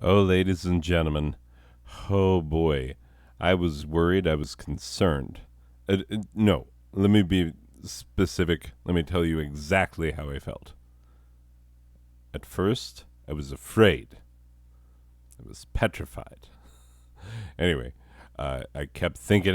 Oh, ladies and gentlemen. Oh, boy. I was worried. I was concerned. No, let me be specific. Let me tell you exactly how I felt. At first, I was afraid. I was petrified. Anyway, I kept thinking,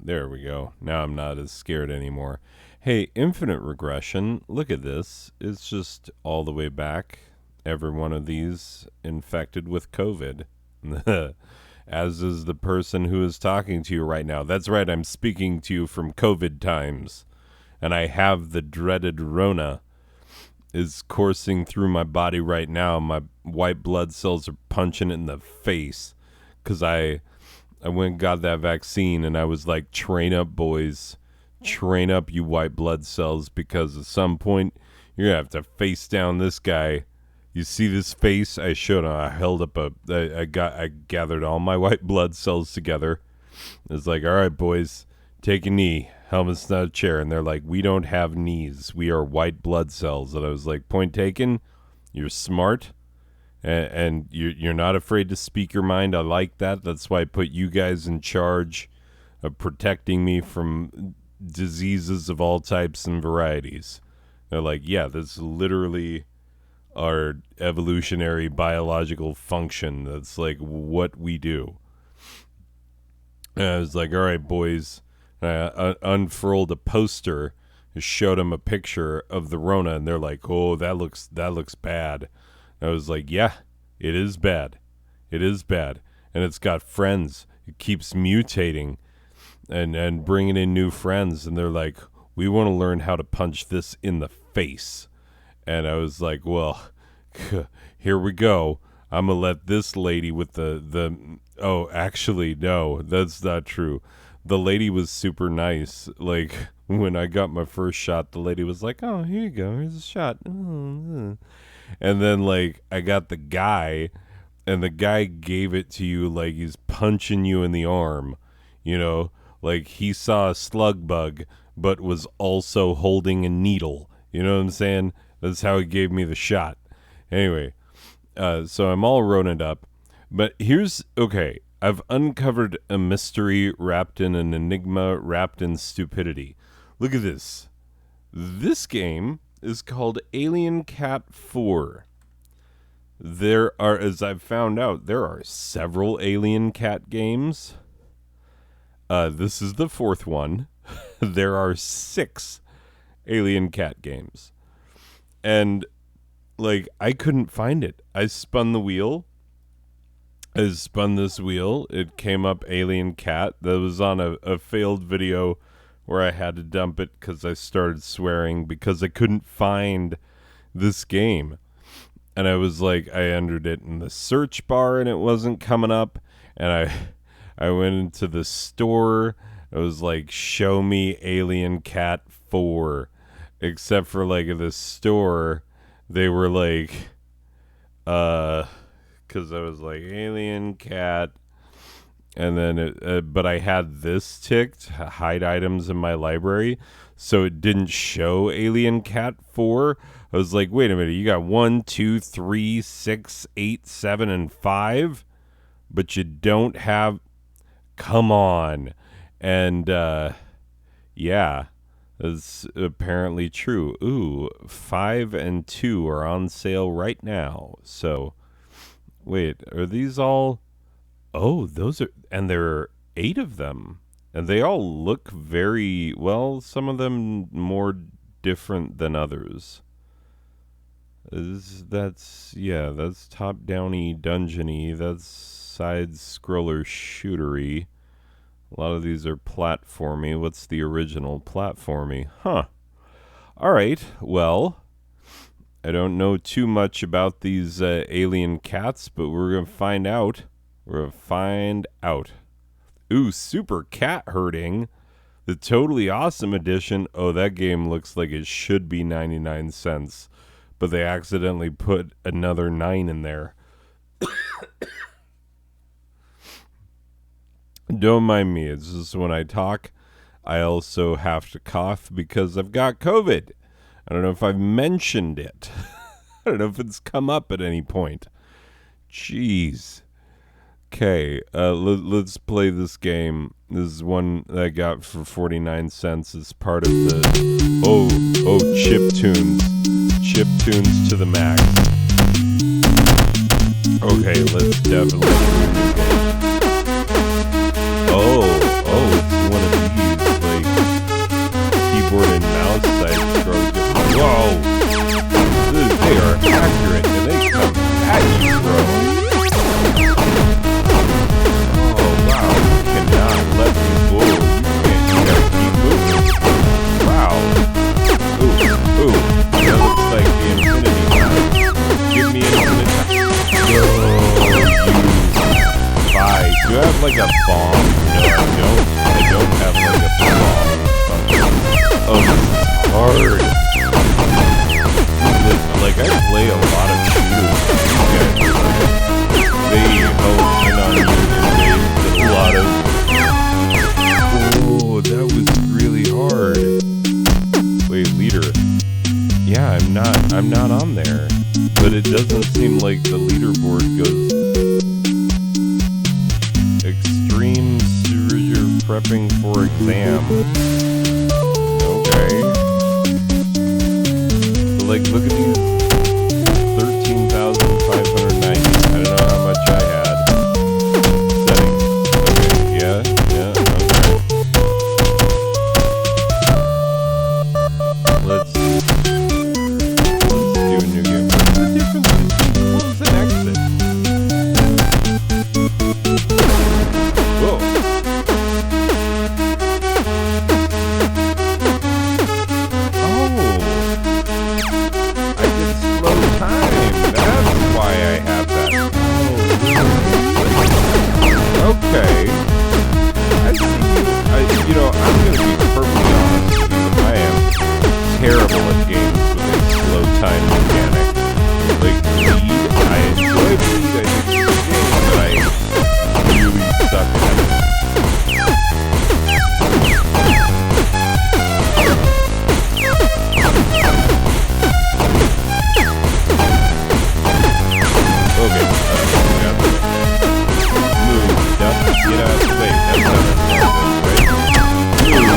there we go. Now I'm not as scared anymore. Hey, infinite regression, look at this. It's just all the way back. Every one of these infected with COVID. As is the person who is talking to you right now. That's right, I'm speaking to you from COVID times. And I have the dreaded Rona is coursing through my body right now. My white blood cells are punching it in the face. Because I went and got that vaccine and I was like, train up, boys. Train up, you white blood cells. Because at some point, you're going to have to face down this guy. You see this face? I showed him. I held up I gathered all my white blood cells together. It's like, all right, boys, take a knee. Helmet's not a chair. And they're like, we don't have knees. We are white blood cells. And I was like, point taken. You're smart. And you're not afraid to speak your mind. I like that. That's why I put you guys in charge of protecting me from diseases of all types and varieties. They're like, yeah, this is literally our evolutionary biological function. That's like what we do. And I was like, all right, boys. And I unfurled a poster, showed them a picture of the Rona, and they're like, oh, that looks bad. And I was like, yeah, it is bad. It is bad. And it's got friends. It keeps mutating and bringing in new friends. And they're like, we want to learn how to punch this in the face. And I was like, well, here we go. I'm going to let this lady with oh, actually, no, that's not true. The lady was super nice. Like, when I got my first shot, the lady was like, oh, here you go. Here's a shot. And then, like, I got the guy, and the guy gave it to you like he's punching you in the arm. You know, like he saw a slug bug, but was also holding a needle. You know what I'm saying? That's how he gave me the shot. Anyway, so I'm all rodent up. But okay, I've uncovered a mystery wrapped in an enigma, wrapped in stupidity. Look at this. This game is called Alien Cat 4. There are, as I've found out, there are several Alien Cat games. This is the fourth one. There are 6 Alien Cat games. And, like, I couldn't find it. I spun the wheel. I spun this wheel. It came up Alien Cat. That was on a failed video where I had to dump it because I started swearing because I couldn't find this game. And I was like, I entered it in the search bar and it wasn't coming up. And I went into the store. I was like, show me Alien Cat 4. Except for like at the store, they were like, because I was like, Alien Cat. And then, but I had this ticked, hide items in my library, so it didn't show Alien Cat 4. I was like, wait a minute, you got 1, 2, 3, 6, 8, 7, and 5, but you don't have, come on. And, yeah, that's apparently true. Ooh, 5 and 2 are on sale right now. So, wait, are these all... Oh, those are, and there are 8 of them, and they all look very, well, some of them more different than others. That's top-downy, dungeony, that's side-scroller shootery. A lot of these are platformy. What's the original platformy? Huh. All right, well, I don't know too much about these alien cats, but we're going to find out. We're going to find out. Ooh, Super Cat Herding. The Totally Awesome Edition. Oh, that game looks like it should be 99 cents. But they accidentally put another 9 in there. Don't mind me. It's just when I talk, I also have to cough because I've got COVID. I don't know if I've mentioned it. I don't know if it's come up at any point. Jeez. Okay, let's play this game. This is one that I got for 49 cents as part of the chip tunes. Chip tunes to the max. Okay, let's definitely it's one of these, like, keyboard and mouse side scrolls. Whoa! They are accurate, and they come at you, bro. Oh, wow. You cannot let me fool. You gotta keep moving. Wow. Ooh. That looks like the infinity time. Give me infinite time. Yo, you. Bye. Do I have like a bomb? No, I don't have like a bomb. Oh, this is hard. Like, I play a lot of shooters. They hone in on you in ways that a lot of... Oh, that was really hard. Wait, leader. Yeah, I'm not on there. But it doesn't seem like the leaderboard goes... Extreme you're prepping for exam. Okay. But like, look at these 13,590. I don't know how much I had. Settings. Okay, yeah, okay. Let's do a new game. What's the difference between close and exit? Whoa. Okay. I see. I'm going to be perfectly honest with you. I am terrible at games with a slow time mechanic. Like, Lead, I enjoy Lead. I think it's a game, but I really suck at it. Okay. Get out of the way. That's not right. Move.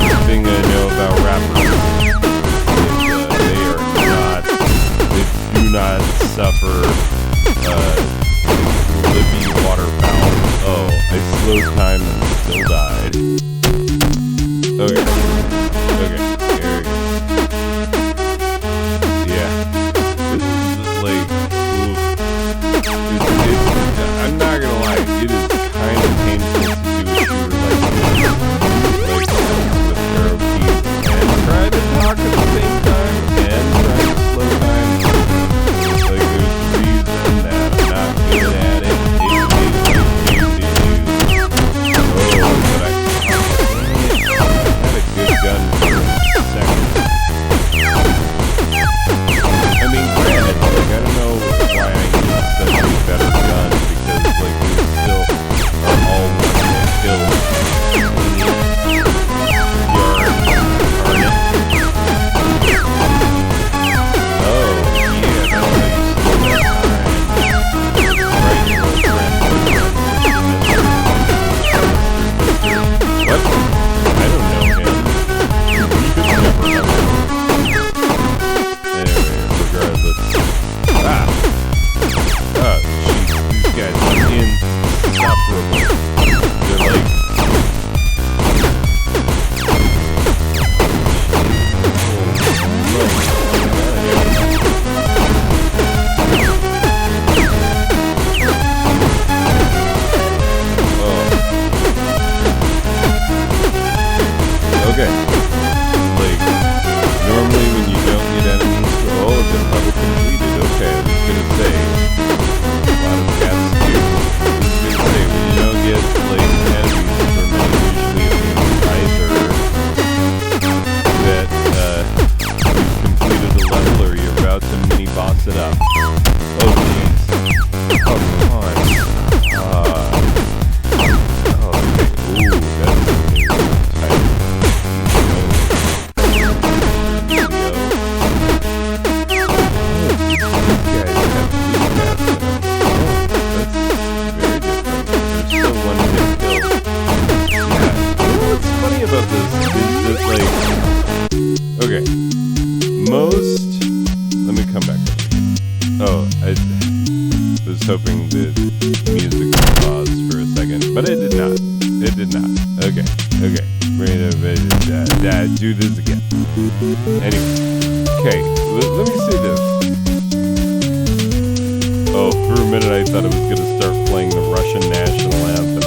The thing I know about rappers is they do not suffer living waterfowl. Oh, I slowed time and still die. was hoping the music would pause for a second, but it did not. It did not. Okay. Do this again. Anyway. Okay, let me say this. Oh, for a minute I thought it was going to start playing the Russian national anthem.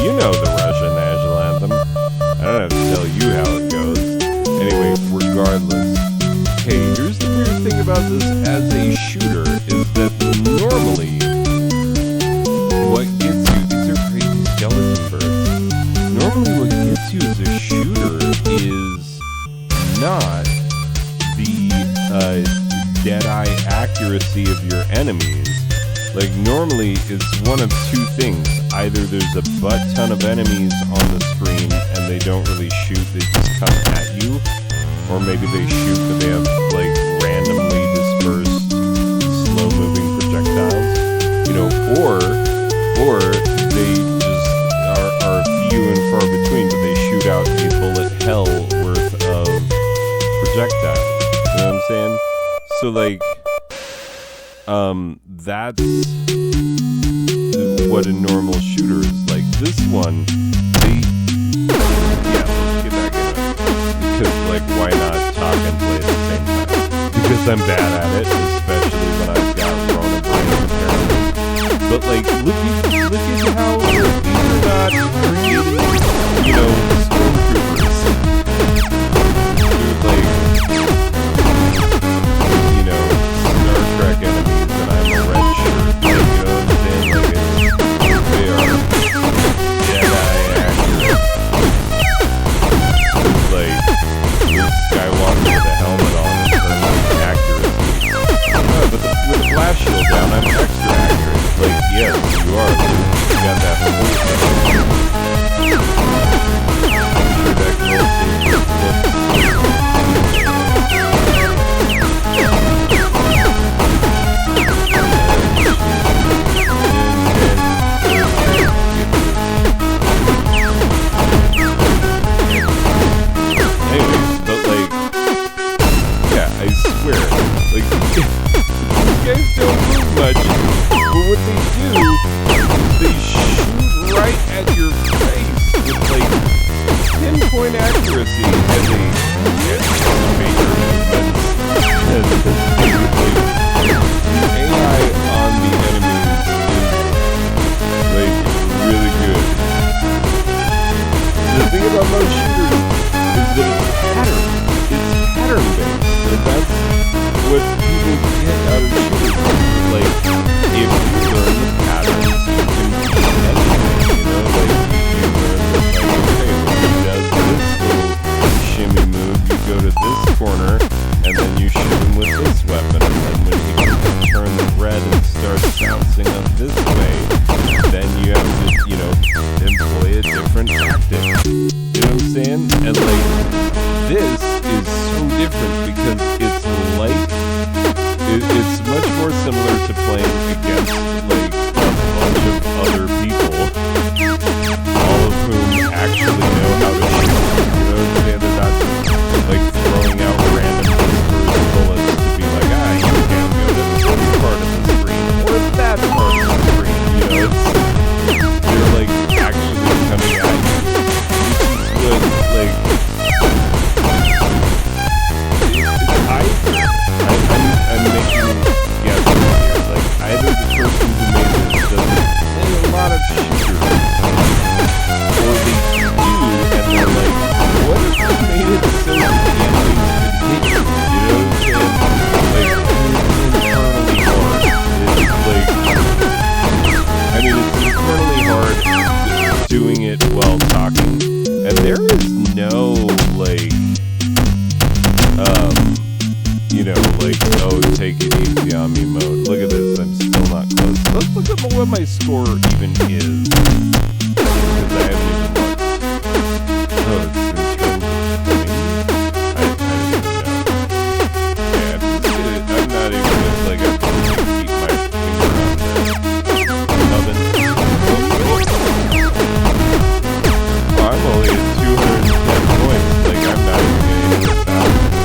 You know the Russian national anthem. I don't have to tell you how it goes. Anyway, regardless. Okay, here's the weird thing about this as a shooter is that normally what gets you, these are crazy skeleton birds. Normally what gets you as a shooter is not the dead-eye accuracy of your enemies. Like, normally it's one of two things. Either there's a butt ton of enemies on the screen and they don't really shoot, they just come at you. Or maybe they shoot but they have, like, randomly dispersed, slow-moving projectiles. You know, or they just are few and far between, but they shoot out a bullet hell worth of projectiles. You know what I'm saying? So, like, that's what a normal shooter is like. This one, let's get back into it. Because, like, why not talk and play at the same time? Because I'm bad at it, especially when I've got Rona brain, apparently. But, like, look at how these are not created, you know, stormtroopers. Like, you know, Star Trek enemies, and I'm a red shirt. Like, you know what I'm saying? Like, they are Jedi accurate. Like, Luke Skywalker with a helmet on is perfect accuracy. But with the blast shield down, I'm extra accurate. Like, yes, you are. You got that whole thing. That girl seems to flip. Anyways, but like, yeah, I swear, like, these guys don't move much, but what they do is they shoot right at your face with, like, pinpoint accuracy, and they get major movements, and the AI on the enemies is, like, really good. The thing about most shooters is that it's pattern-based, and that's what people get out of shooters. Like, if you learn the patterns, you can do anything, you know? Like, you learn that, like, okay, when he does this little shimmy move, you go to this corner, and then you shoot him with this weapon, and then when he turns red and starts bouncing up this way, then you have to, you know, employ a different tactic. You know what I'm saying? And, like, this is so different because it's like, it's much more similar to playing against, like, a bunch of other people, all of whom actually know how to shoot. You know what I'm saying? They're not just, like, throwing out random dispersed bullets to be like, you can't go to this part of the screen or that part of the screen. You know, they're, like, actually coming at you. This is what, like, I'm making guesses here. Like, either the person who made this doesn't play a lot of shooters, or they do, and they're like, what if we made it so the enemies could hit you? You know what I'm saying? Like, it's internally hard. It's like, I mean, it's internally hard doing it while talking, and there is no, like, you know, like, oh, take it easy on me mode. Look at this, I'm still not close. Let's look at what my score even is. Because I haven't even looked. Oh, it's in terms of points. I don't even know. Yeah, I'm not even, like, I'm just going to keep my finger on the oven. Oh, I'm only at 210 points. Like, I'm not even going to hit 1,000.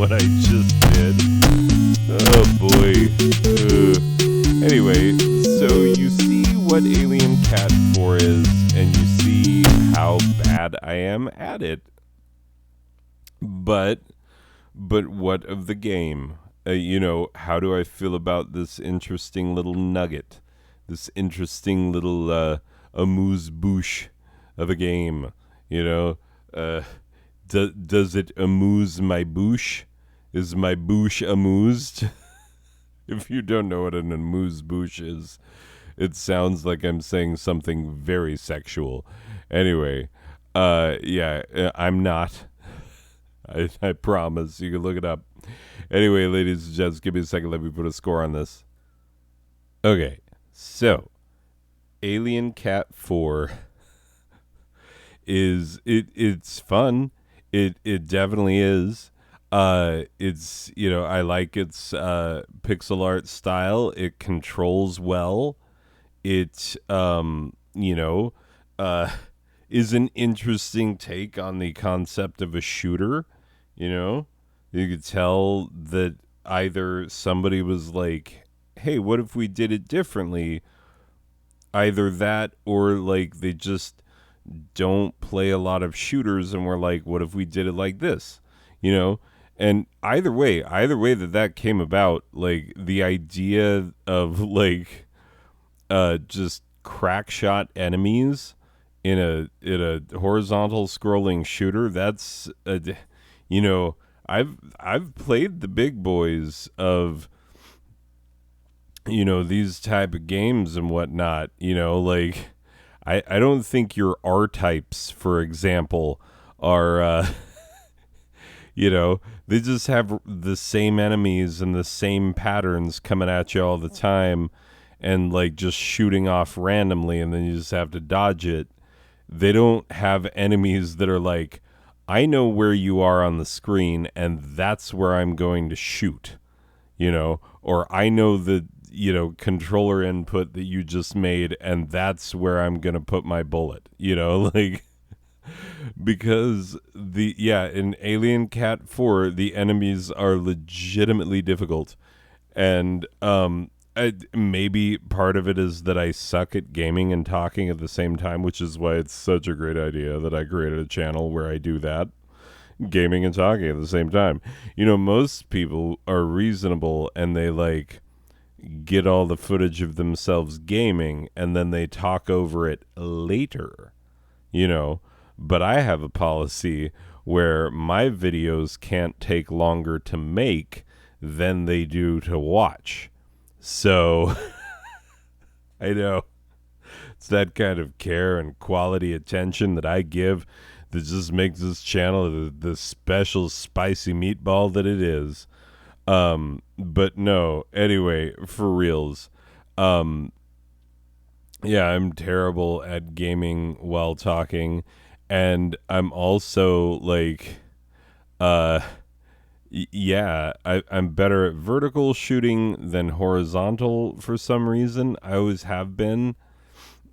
what I just did. Oh boy. Anyway, so you see what Alien Cat 4 is, and you see how bad I am at it. But what of the game? How do I feel about this interesting little nugget? This interesting little amuse-bouche of a game? Does it amuse my bouche? Is my bouche amused? If you don't know what an amuse-bouche is, it sounds like I'm saying something very sexual. Anyway, I'm not. I promise. You can look it up. Anyway, ladies and gents, give me a second. Let me put a score on this. Okay, so Alien Cat 4 it's fun. It definitely is. It's I like its pixel art style. It controls well. It is an interesting take on the concept of a shooter. You could tell that either somebody was like, hey, what if we did it differently? Either that, or like they just don't play a lot of shooters and we're like, what if we did it like this? And either way that came about, like the idea of like just crack shot enemies in a horizontal scrolling shooter, that's I've played the big boys of these type of games and whatnot. Like I don't think your R types, for example, are they just have the same enemies and the same patterns coming at you all the time and like just shooting off randomly, and then you just have to dodge it. They don't have enemies that are like, I know where you are on the screen and that's where I'm going to shoot, or I know the controller input that you just made and that's where I'm going to put my bullet, like, because in Alien Cat 4, the enemies are legitimately difficult. And maybe part of it is that I suck at gaming and talking at the same time, which is why it's such a great idea that I created a channel where I do that, gaming and talking at the same time. Most people are reasonable and they like get all the footage of themselves gaming and then they talk over it later, but I have a policy where my videos can't take longer to make than they do to watch. So I know it's that kind of care and quality attention that I give that just makes this channel the special spicy meatball that it is. But no, anyway, for reals. I'm terrible at gaming while talking, and I'm also like, I'm better at vertical shooting than horizontal for some reason. I always have been,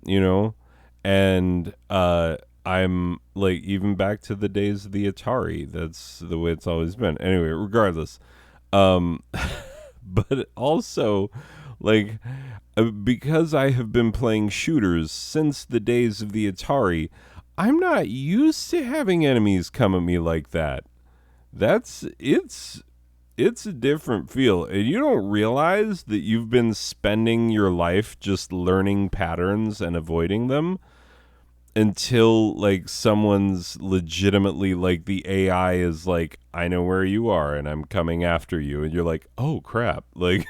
and I'm like, even back to the days of the Atari, that's the way it's always been. Anyway, regardless, but also like, because I have been playing shooters since the days of the Atari, I'm not used to having enemies come at me like that. It's a different feel, and you don't realize that you've been spending your life just learning patterns and avoiding them until like someone's legitimately like, the AI is like, I know where you are and I'm coming after you, and you're like, oh crap, like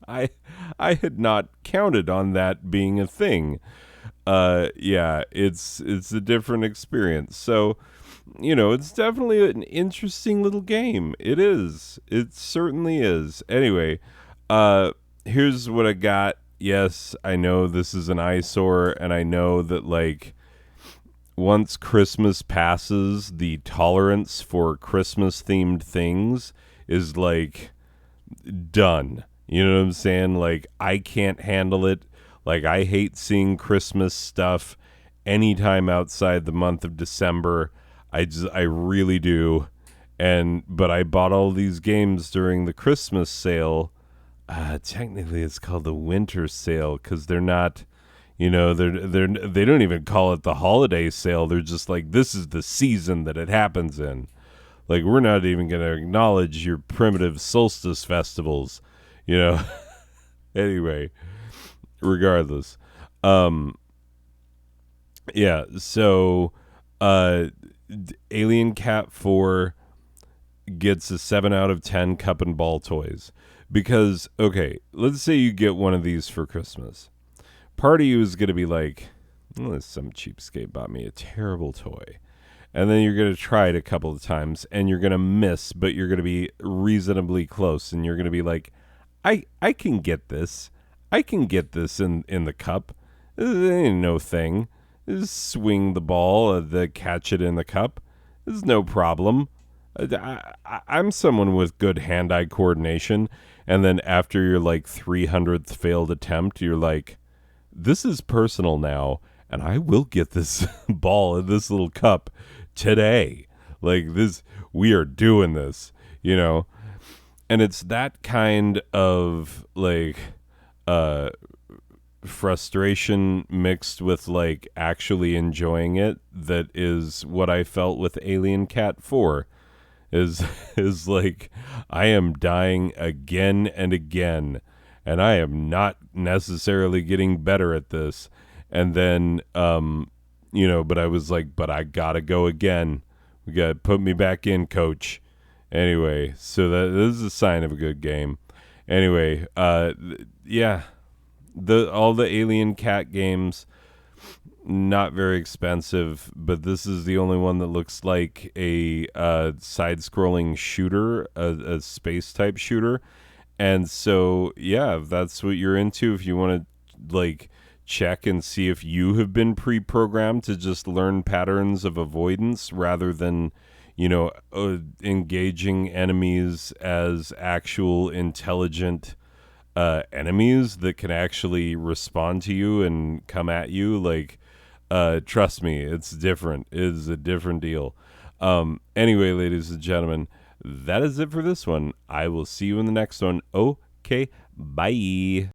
I had not counted on that being a thing. It's a different experience. So it's definitely an interesting little game. It is. It certainly is. Anyway, here's what I got. Yes, I know this is an eyesore, and I know that, like, once Christmas passes, the tolerance for Christmas-themed things is, like, done. You know what I'm saying? Like, I can't handle it. Like, I hate seeing Christmas stuff anytime outside the month of December. I really do. But I bought all these games during the Christmas sale. Technically, it's called the winter sale because they're not, they don't even call it the holiday sale. They're just like, this is the season that it happens in. Like, we're not even going to acknowledge your primitive solstice festivals, you know. Anyway, regardless, um, yeah. So, uh, Alien Cat 4 gets a 7 out of 10 cup and ball toys. Because, okay, let's say you get one of these for Christmas. Part of you is going to be like, oh, some cheapskate bought me a terrible toy. And then you're going to try it a couple of times and you're going to miss, but you're going to be reasonably close. And you're going to be like, I can get this. I can get this in the cup. This ain't no thing. Just swing the ball, catch it in the cup. This is no problem. I'm someone with good hand-eye coordination, and then after your like 300th failed attempt, you're like, this is personal now, and I will get this ball in this little cup today. Like this, we are doing this, you know? And it's that kind of like frustration mixed with like actually enjoying it that is what I felt with Alien Cat 4 is is like I am dying again and again and I am not necessarily getting better at this. And then but I was like, but I gotta go again. We gotta put me back in, coach. Anyway, so this is a sign of a good game. Anyway, yeah, all the Alien Cat games, not very expensive, but this is the only one that looks like a side-scrolling shooter, a space-type shooter. And so, yeah, if that's what you're into, if you want to, like, check and see if you have been pre-programmed to just learn patterns of avoidance rather than, engaging enemies as actual intelligent enemies that can actually respond to you and come at you, like, trust me, it's different. It is a different deal. Anyway, ladies and gentlemen, that is it for this one. I will see you in the next one. Okay, bye.